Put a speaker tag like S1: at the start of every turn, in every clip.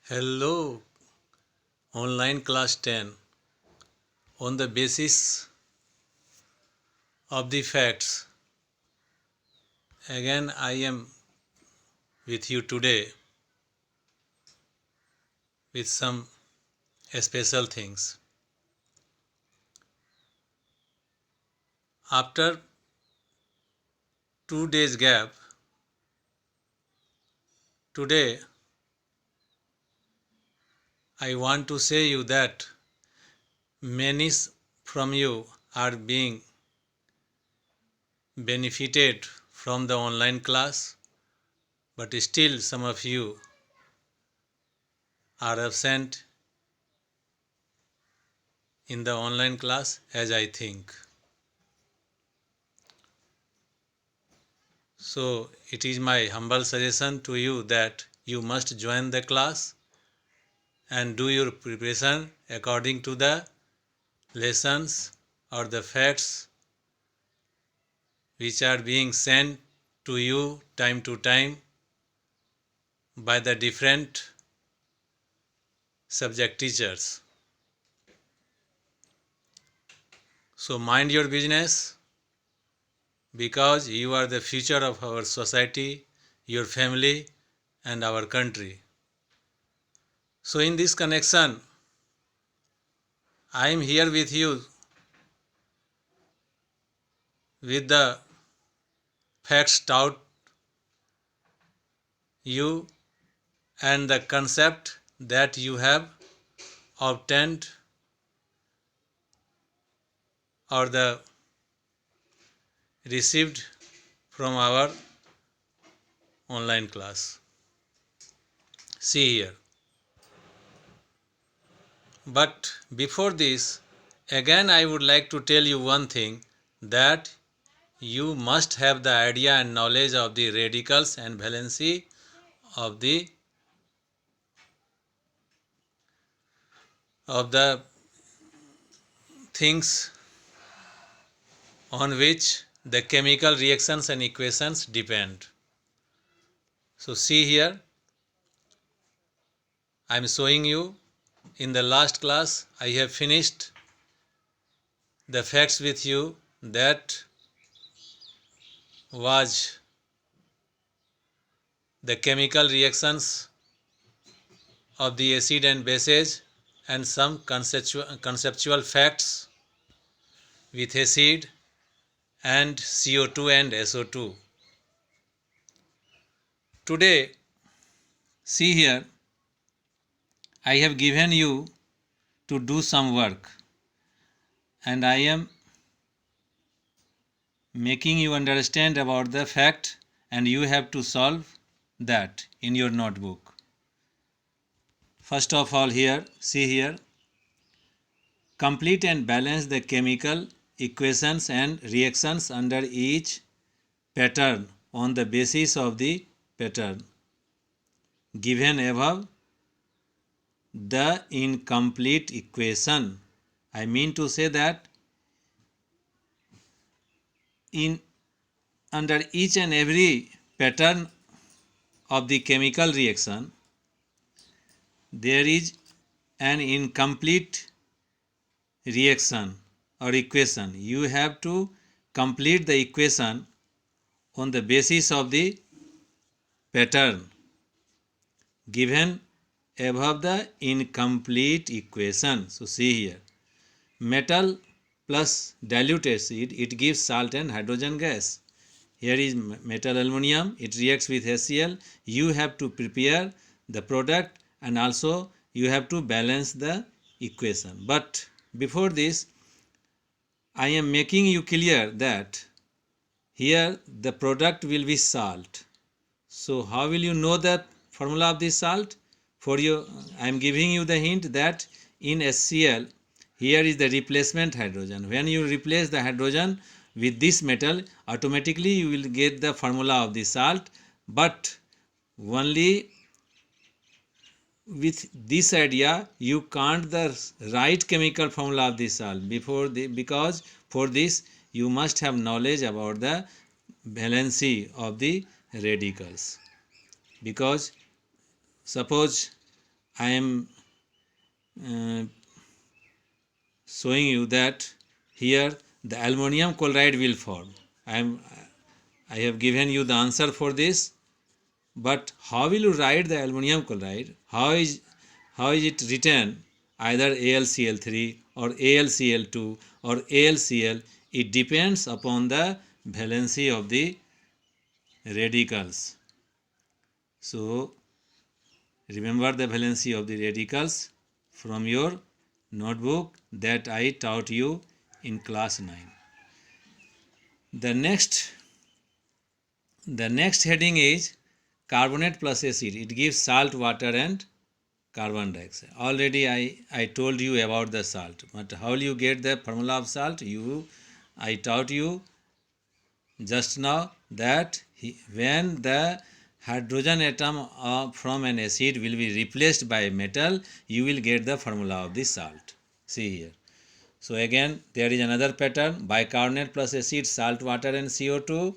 S1: Hello, online class 10. On the basis of the facts, again I am with you today with some special things. After 2 days gap, today I want to say you that many from you are being benefited from the online class, but still some of you are absent in the online class as I think. So it is my humble suggestion to you that you must join the class and do your preparation according to the lessons or the facts which are being sent to you time to time by the different subject teachers. So mind your business because you are the future of our society, your family and our country. So in this connection, I am here with you with the facts taught you and the concept that you have obtained or the received from our online class. See here. But before this, again I would like to tell you one thing that you must have the idea and knowledge of the radicals and valency of the things on which the chemical reactions and equations depend. So see here, I am showing you in the last class I have finished the facts with you that was the chemical reactions of the acid and bases and some conceptual facts with acid and CO2 and SO2. Today, see here, I have given you to do some work and I am making you understand about the fact and you have to solve that in your notebook. First of all here, see here, complete and balance the chemical equations and reactions under each pattern on the basis of the pattern given above. The incomplete equation, I mean to say that in under each and every pattern of the chemical reaction there is an incomplete reaction or equation. You have to complete the equation on the basis of the pattern given above the incomplete equation. So see here, metal plus dilute acid, it gives salt and hydrogen gas. Here is metal aluminum, it reacts with HCl. You have to prepare the product and also you have to balance the equation. But before this, I am making you clear that here the product will be salt. So how will you know the formula of this salt? For you, I am giving you the hint that in HCl, here is the replacement hydrogen. When you replace the hydrogen with this metal, automatically you will get the formula of the salt. But only with this idea you can't the right chemical formula of the salt because for this you must have knowledge about the valency of the radicals. Because suppose I am uh, showing you that here the ammonium chloride will form. I have given you the answer for this, but how will you write the ammonium chloride? How is it written? Either AlCl3 or AlCl2 or AlCl. It depends upon the valency of the radicals. So remember the valency of the radicals from your notebook that I taught you in class 9. The next heading is carbonate plus acid. It gives salt, water and carbon dioxide. Already I told you about the salt, but how will you get the formula of salt? I taught you just now that when the hydrogen atom from an acid will be replaced by metal, you will get the formula of the salt. See here. So again there is another pattern: bicarbonate plus acid, salt, water and CO2,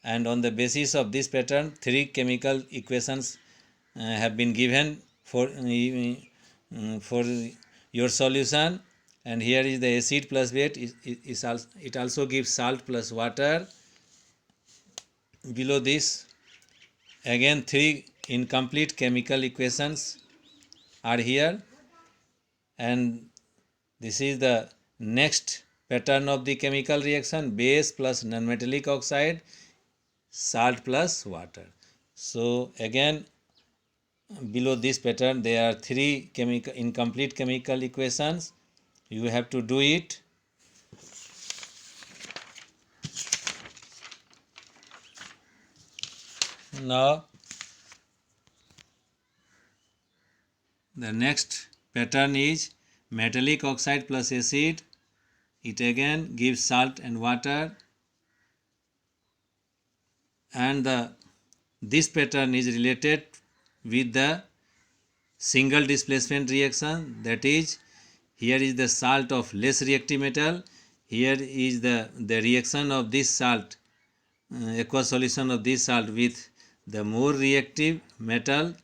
S1: and on the basis of this pattern three chemical equations have been given for your solution. And here is the acid plus base. It also gives salt plus water. Below this again three incomplete chemical equations are here, and this is the next pattern of the chemical reaction: base plus nonmetallic oxide, salt plus water. So again below this pattern there are three incomplete chemical equations. You have to do it. Now the next pattern is metallic oxide plus acid. It again gives salt and water, and this pattern is related with the single displacement reaction. That is, here is the salt of less reactive metal, here is the reaction of this salt, aqueous solution of this salt with the more reactive metal,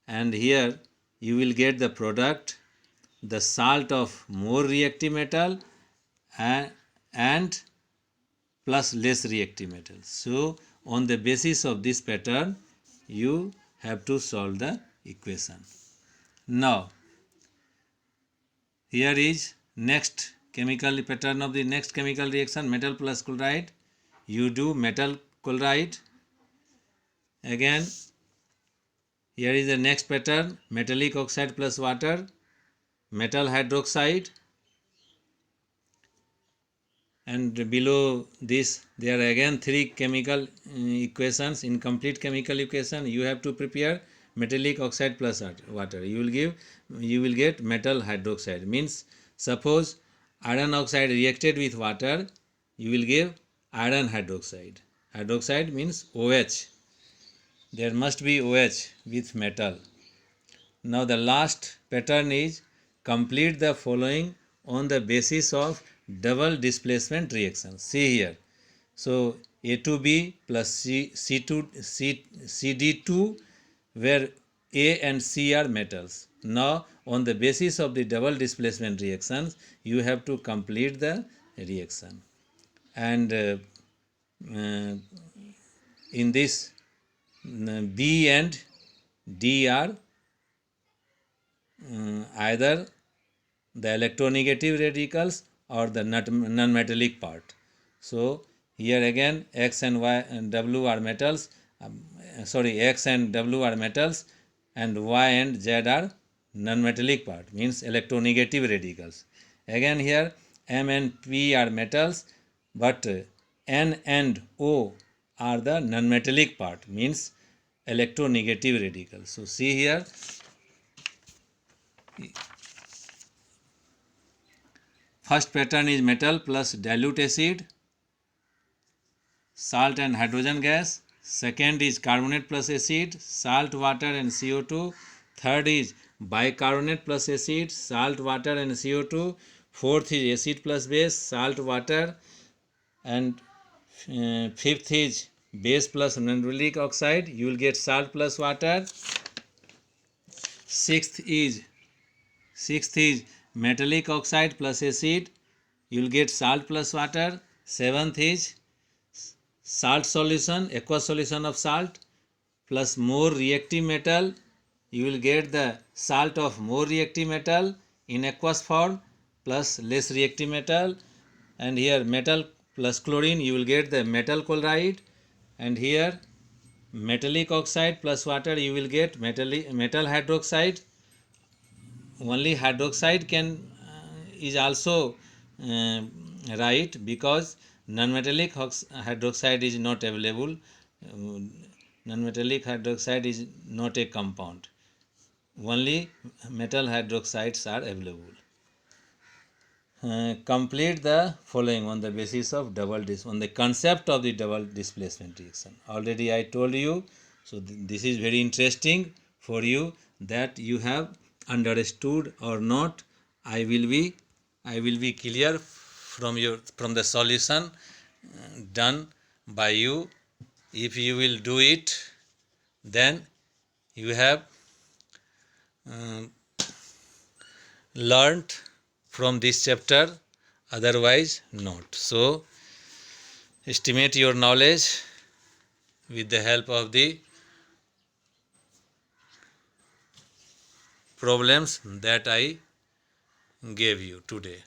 S1: and here you will get the product, the salt of more reactive metal and plus less reactive metal. So on the basis of this pattern you have to solve the equation. Now here is next chemical pattern of the next chemical reaction: metal plus chloride. You do metal chloride. Again here is the next pattern: metallic oxide plus water, metal hydroxide, and below this there are again three chemical equations, incomplete chemical equation. You have to prepare metallic oxide plus water. You will get metal hydroxide. Means suppose iron oxide reacted with water, you will give iron hydroxide. Hydroxide means OH. There must be OH with metal. Now the last pattern is complete the following on the basis of double displacement reaction. See here. So A2B plus CD2, where A and C are metals. Now on the basis of the double displacement reactions you have to complete the reaction, and in this B and D are either the electronegative radicals or the non-metallic part. So here again X and Y and W are metals, X and W are metals, and Y and Z are non-metallic part, means electronegative radicals. Again here M and P are metals, but N and O are the non-metallic part, means electronegative radicals. So see here, first pattern is metal plus dilute acid, salt and hydrogen gas. Second is carbonate plus acid, salt, water and CO2. Third is bicarbonate plus acid, salt, water and CO2. Fourth is acid plus base, salt, water. And fifth is base plus nonmetallic oxide. You will get salt plus water. Sixth is metallic oxide plus acid. You will get salt plus water. Seventh is salt solution, aqueous solution of salt plus more reactive metal. You will get the salt of more reactive metal in aqueous form plus less reactive metal. And here metal plus chlorine, you will get the metal chloride. And here metallic oxide plus water, you will get metal hydroxide. Only hydroxide is also uh, right, because non-metallic hydroxide is not available. Non-metallic hydroxide is not a compound. Only metal hydroxides are available. Complete the following on the basis of on the concept of the double displacement reaction. Already I told you, so this is very interesting for you, that you have understood or not. I will be clear from the solution done by you. If you will do it, then you have learnt from this chapter, otherwise not. So estimate your knowledge with the help of the problems that I gave you today.